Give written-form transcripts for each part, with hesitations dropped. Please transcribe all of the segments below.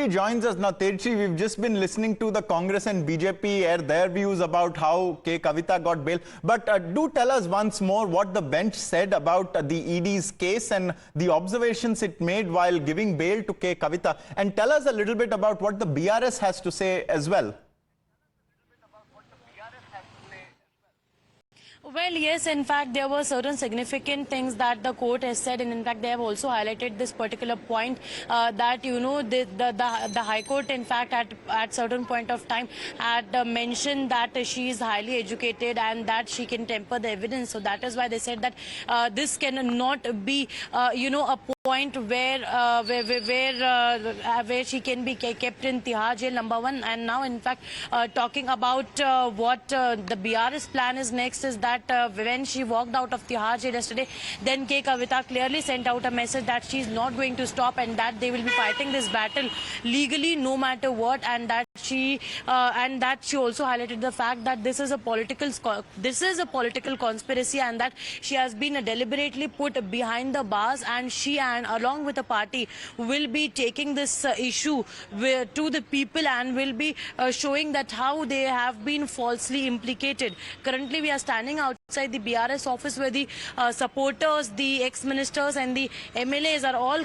Tejashree joins us now. Tejashree, we've just been listening to the Congress and BJP air their views about how K. Kavita got bail. But do tell us once more what the bench said about the ED's case and the observations it made while giving bail to K. Kavita. And tell us a little bit about what the BRS has to say as well. Well, yes, in fact, there were certain significant things that the court has said, and in fact, they have also highlighted this particular point that, you know, the High Court, in fact, at certain point of time had mentioned that she is highly educated and that she can temper the evidence. So that is why they said that this cannot be, you know, a point where she can be kept in Tihar jail, number one. And now, in fact, talking about what the BRS plan is next is that when she walked out of Tihar jail yesterday, then K. Kavita clearly sent out a message that she is not going to stop and that they will be fighting this battle legally no matter what, and that she also highlighted the fact that this is a political conspiracy and that she has been deliberately put behind the bars, and she and along with the party will be taking this issue to the people and will be showing that how they have been falsely implicated. Currently, we are standing outside the BRS office where the supporters, the ex-ministers and the MLAs are all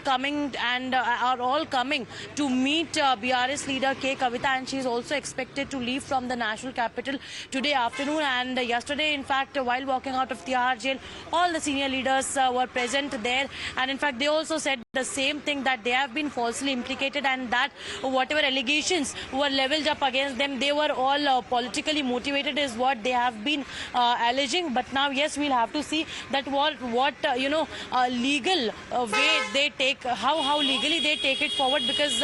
coming to meet BRS leader K. Kavita, and she is also expected to leave from the national capital today afternoon. And yesterday, in fact, while walking out of Tihar jail, all the senior leaders were present there, and in fact, they also said the same thing, that they have been falsely implicated and that whatever allegations were leveled up against them, they were all politically motivated is what they have been alleging. But now, yes, we'll have to see that what legal way they take, how legally they take it forward, because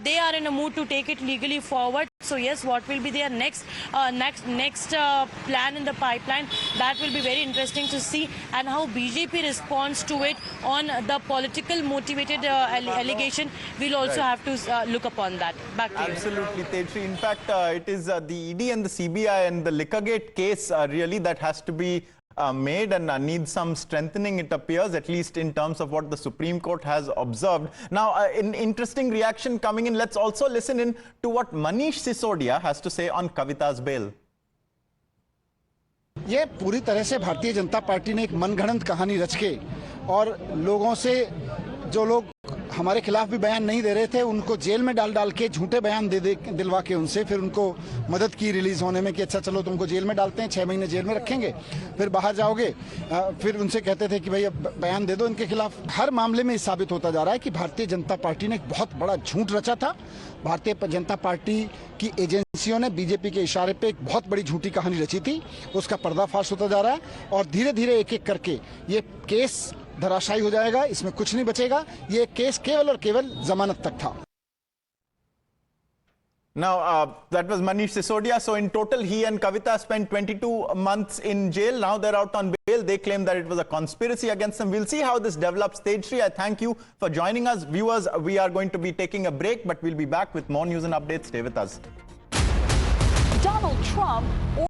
they are in a mood to take it legally forward. So yes, what will be their next plan in the pipeline, that will be very interesting to see, and how BJP responds to it on the political motivated allegation. We'll also have to look upon that. Back to you. Absolutely, Tejashree. In fact, it is the ED and the CBI and the Liquorgate case really that has to be made and needs some strengthening, it appears, at least in terms of what the Supreme Court has observed. Now, an interesting reaction coming in. Let's also listen in to what Manish Sisodia has to say on Kavita's bail. ये पूरी तरह से Bharatiya Janata party ने एक मनगढ़ंत कहानी रच के और लोगों से, जो लोग हमारे खिलाफ भी बयान नहीं दे रहे थे, उनको जेल में डाल के झूठे बयान दिलवा के उनसे फिर उनको मदद की रिलीज होने में कि अच्छा चलो तुमको जेल में डालते हैं, 6 महीने जेल में रखेंगे, फिर बाहर जाओगे। फिर उनसे कहते थे कि भाई अब बयान दे दो इनके खिलाफ। हर मामले में साबित होता जा रहा है कि भारतीय जनता पार्टी ने एक बहुत बड़ा झूठ रचा था। भारतीय जनता पार्टी की एजेंसियों ने बीजेपी के इशारे पे एक बहुत बड़ी झूठी कहानी रची थी, उसका पर्दाफाश होता जा रहा है और धीरे धीरे एक एक करके ये केस धराशायी हो जाएगा, इसमें कुछ नहीं बचेगा। ये केस केवल और केवल जमानत तक था। Now, that was Manish Sisodia. So in total, he and Kavita spent 22 months in jail. Now they're out on bail. They claim that it was a conspiracy against them. We'll see how this develops. Tejashree, I thank you for joining us. Viewers, we are going to be taking a break, but we'll be back with more news and updates. Stay with us. Donald Trump